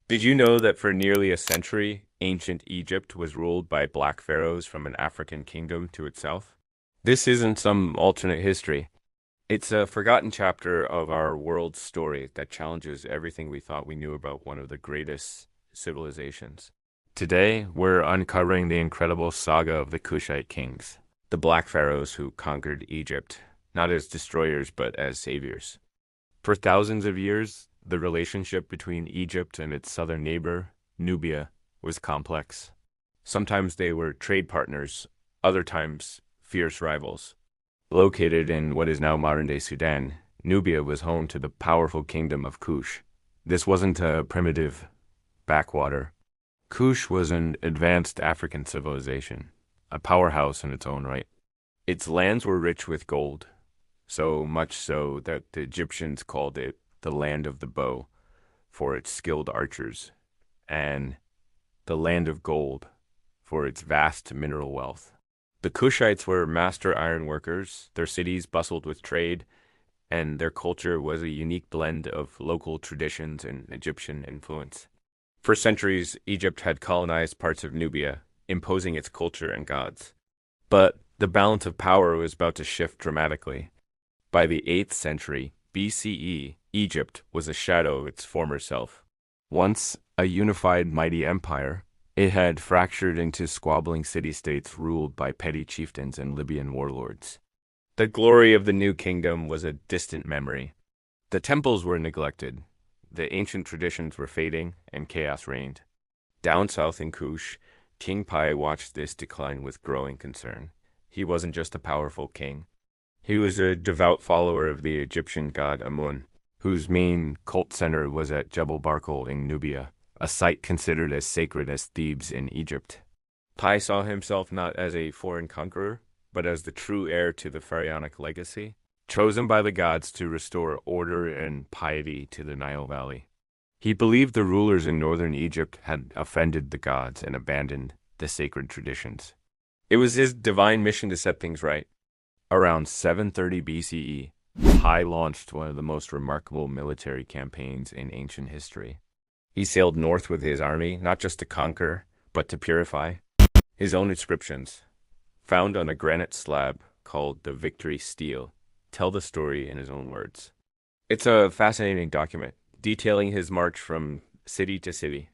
Did you know that for nearly a century, ancient Egypt was ruled by black pharaohs from an African kingdom to its south? This isn't some alternate history. It's a forgotten chapter of our world's story that challenges everything we thought we knew about one of the greatest civilizations. Today, we're uncovering the incredible saga of the Kushite kings, the black pharaohs who conquered Egypt, not as destroyers but as saviors. For thousands of years, the relationship between Egypt and its southern neighbor, Nubia, was complex. Sometimes they were trade partners, other times fierce rivals. Located in what is now modern-day Sudan, Nubia was home to the powerful kingdom of Kush. This wasn't a primitive backwater. Kush was an advanced African civilization, a powerhouse in its own right. Its lands were rich with gold, so much so that the Egyptians called it the land of the bow for its skilled archers, and the land of gold for its vast mineral wealth. The Kushites were master ironworkers, their cities bustled with trade, and their culture was a unique blend of local traditions and Egyptian influence. For centuries, Egypt had colonized parts of Nubia, imposing its culture and gods. But the balance of power was about to shift dramatically. By the 8th century BCE, Egypt was a shadow of its former self. Once a unified mighty empire, it had fractured into squabbling city-states ruled by petty chieftains and Libyan warlords. The glory of the new kingdom was a distant memory. The temples were neglected, the ancient traditions were fading, and chaos reigned. Down south in Kush, King Pi watched this decline with growing concern. He wasn't just a powerful king. He was a devout follower of the Egyptian god Amun, whose main cult center was at Jebel Barkal in Nubia, a site considered as sacred as Thebes in Egypt. Pi saw himself not as a foreign conqueror, but as the true heir to the pharaonic legacy, chosen by the gods to restore order and piety to the Nile Valley. He believed the rulers in northern Egypt had offended the gods and abandoned the sacred traditions. It was his divine mission to set things right. Around 730 BCE, Pi launched one of the most remarkable military campaigns in ancient history. He sailed north with his army, not just to conquer, but to purify. His own inscriptions, found on a granite slab called the Victory Stele, tell the story in his own words. It's a fascinating document, detailing his march from city to city.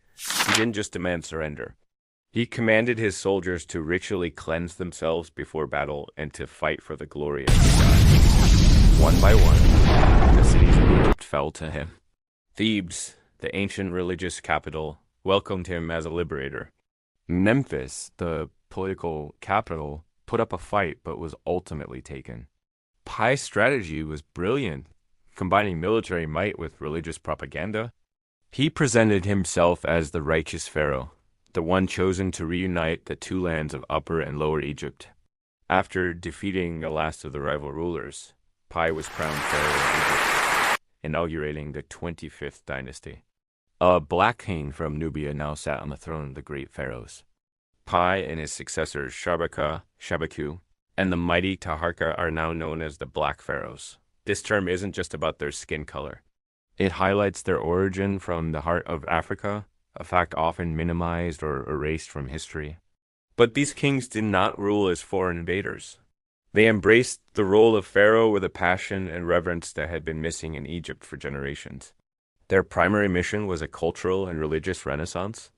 He didn't just demand surrender. He commanded his soldiers to ritually cleanse themselves before battle and to fight for the glory of the god. One by one, the cities of Egypt fell to him. Thebes, the ancient religious capital, welcomed him as a liberator. Memphis, the political capital, put up a fight but was ultimately taken. Pi's strategy was brilliant, combining military might with religious propaganda. He presented himself as the righteous pharaoh, the one chosen to reunite the two lands of Upper and Lower Egypt. After defeating the last of the rival rulers, Pi was crowned pharaoh of Egypt, inaugurating the 25th dynasty. A black king from Nubia now sat on the throne of the great pharaohs. Pi and his successors Shabaku, and the mighty Taharka are now known as the Black Pharaohs. This term isn't just about their skin color. It highlights their origin from the heart of Africa, a fact often minimized or erased from history. But these kings did not rule as foreign invaders. They embraced the role of pharaoh with a passion and reverence that had been missing in Egypt for generations. Their primary mission was a cultural and religious renaissance.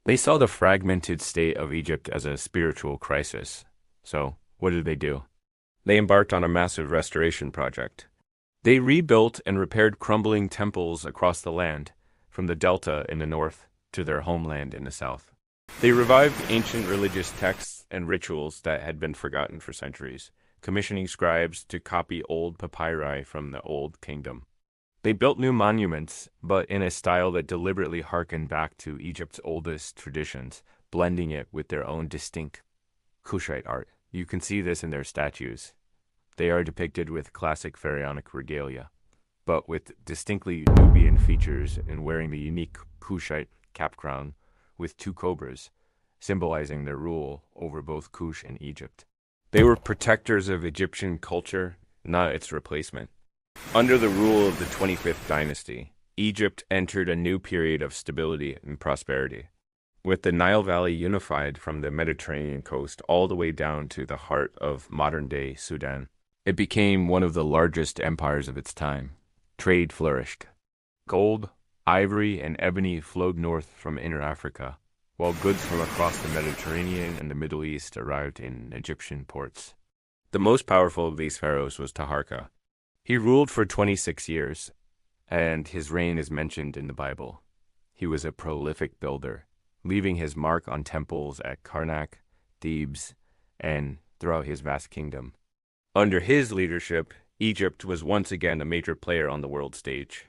They saw the fragmented state of Egypt as a spiritual crisis. So, what did they do? They embarked on a massive restoration project. They rebuilt and repaired crumbling temples across the land, from the delta in the north to their homeland in the south. They revived ancient religious texts and rituals that had been forgotten for centuries, commissioning scribes to copy old papyri from the Old Kingdom. They built new monuments, but in a style that deliberately harkened back to Egypt's oldest traditions, blending it with their own distinct Kushite art. You can see this in their statues. They are depicted with classic pharaonic regalia, but with distinctly Nubian features and wearing the unique Kushite cap crown with two cobras, symbolizing their rule over both Kush and Egypt. They were protectors of Egyptian culture, not its replacement. Under the rule of the 25th dynasty, Egypt entered a new period of stability and prosperity, with the Nile Valley unified from the Mediterranean coast all the way down to the heart of modern-day Sudan. It became one of the largest empires of its time. Trade flourished. Gold, ivory, and ebony flowed north from Inner Africa, while goods from across the Mediterranean and the Middle East arrived in Egyptian ports. The most powerful of these pharaohs was Taharka. He ruled for 26 years, and his reign is mentioned in the Bible. He was a prolific builder, leaving his mark on temples at Karnak, Thebes, and throughout his vast kingdom. Under his leadership, Egypt was once again a major player on the world stage.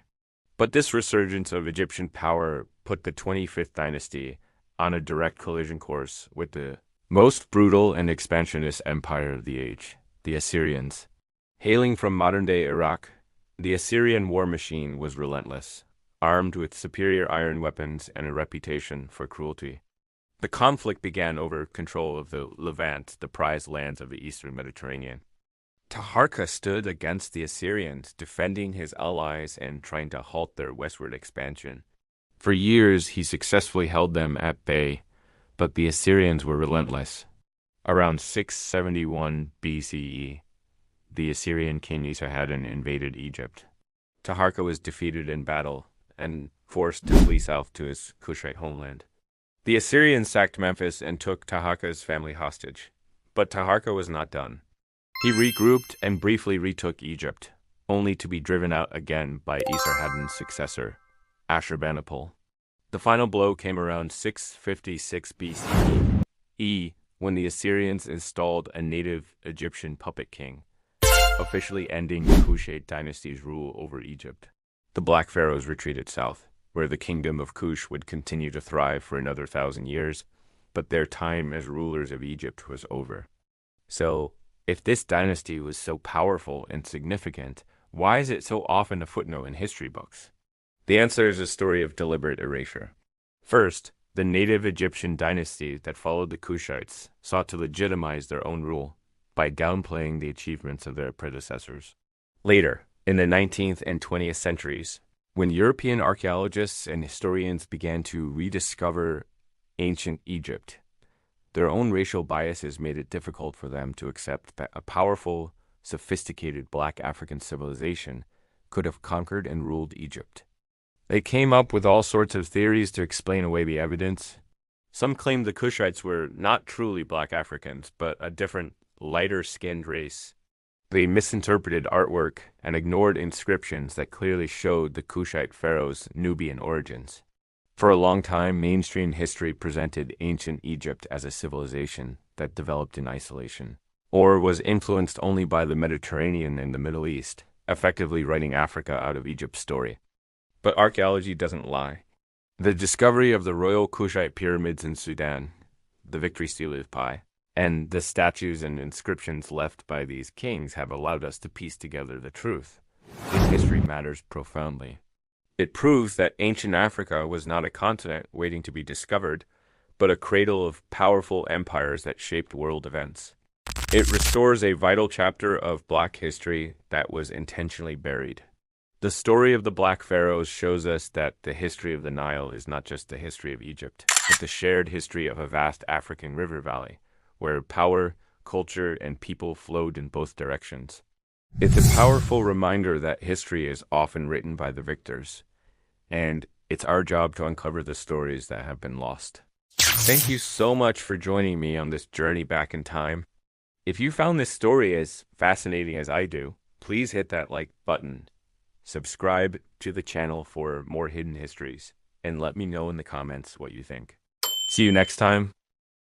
But this resurgence of Egyptian power put the 25th dynasty on a direct collision course with the most brutal and expansionist empire of the age, the Assyrians. Hailing from modern-day Iraq, the Assyrian war machine was relentless, armed with superior iron weapons and a reputation for cruelty. The conflict began over control of the Levant, the prized lands of the eastern Mediterranean. Taharka stood against the Assyrians, defending his allies and trying to halt their westward expansion. For years, he successfully held them at bay, but the Assyrians were relentless. Around 671 BCE, the Assyrian king Esarhaddon invaded Egypt. Taharka was defeated in battle and forced to flee south to his Kushite homeland. The Assyrians sacked Memphis and took Taharka's family hostage, but Taharka was not done. He regrouped and briefly retook Egypt, only to be driven out again by Esarhaddon's successor, Ashurbanipal. The final blow came around 656 BCE, when the Assyrians installed a native Egyptian puppet king, officially ending the Kushite dynasty's rule over Egypt. The Black Pharaohs retreated south, where the kingdom of Kush would continue to thrive for another 1,000 years, but their time as rulers of Egypt was over. So, if this dynasty was so powerful and significant, why is it so often a footnote in history books? The answer is a story of deliberate erasure. First, the native Egyptian dynasty that followed the Kushites sought to legitimize their own rule by downplaying the achievements of their predecessors. Later, in the 19th and 20th centuries, when European archaeologists and historians began to rediscover ancient Egypt, their own racial biases made it difficult for them to accept that a powerful, sophisticated black African civilization could have conquered and ruled Egypt. They came up with all sorts of theories to explain away the evidence. Some claimed the Kushites were not truly black Africans, but a different, lighter-skinned race. They misinterpreted artwork and ignored inscriptions that clearly showed the Kushite pharaohs' Nubian origins. For a long time, mainstream history presented ancient Egypt as a civilization that developed in isolation, or was influenced only by the Mediterranean and the Middle East, effectively writing Africa out of Egypt's story. But archaeology doesn't lie. The discovery of the royal Kushite pyramids in Sudan, the victory seal of Pi, and the statues and inscriptions left by these kings have allowed us to piece together the truth. This history matters profoundly. It proves that ancient Africa was not a continent waiting to be discovered, but a cradle of powerful empires that shaped world events. It restores a vital chapter of Black history that was intentionally buried. The story of the Black Pharaohs shows us that the history of the Nile is not just the history of Egypt, but the shared history of a vast African river valley, where power, culture, and people flowed in both directions. It's a powerful reminder that history is often written by the victors, and it's our job to uncover the stories that have been lost. Thank you so much for joining me on this journey back in time. If you found this story as fascinating as I do, please hit that like button. Subscribe to the channel for more hidden histories, and let me know in the comments what you think. See you next time.